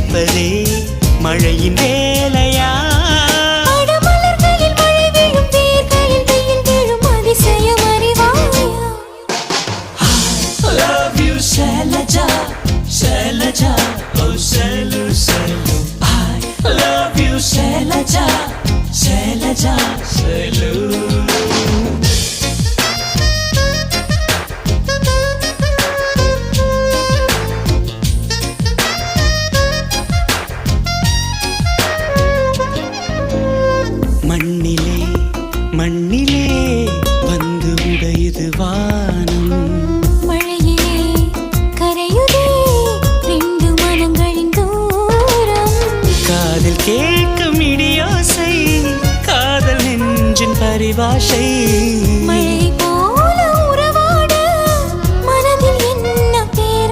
ரசிப்பதே மழையின் வேலையா? மலர்களில் மழை விழும், வேர்களில் வெயில் விழும், அதிசயம் அறிவாயா? I love you Shailaja, Shailaja, oh Shailu, Shailu. I love you Shailaja, Shailaja, Shailu. மண்ணிலே மண்ணிலே வந்து உடையுது வானம், மழையிலே கரையுதே ரெண்டு மனங்களின் தூரம். காதில் கேட்கும் இடியோசை, காதல் நெஞ்சின் பரிபாஷை.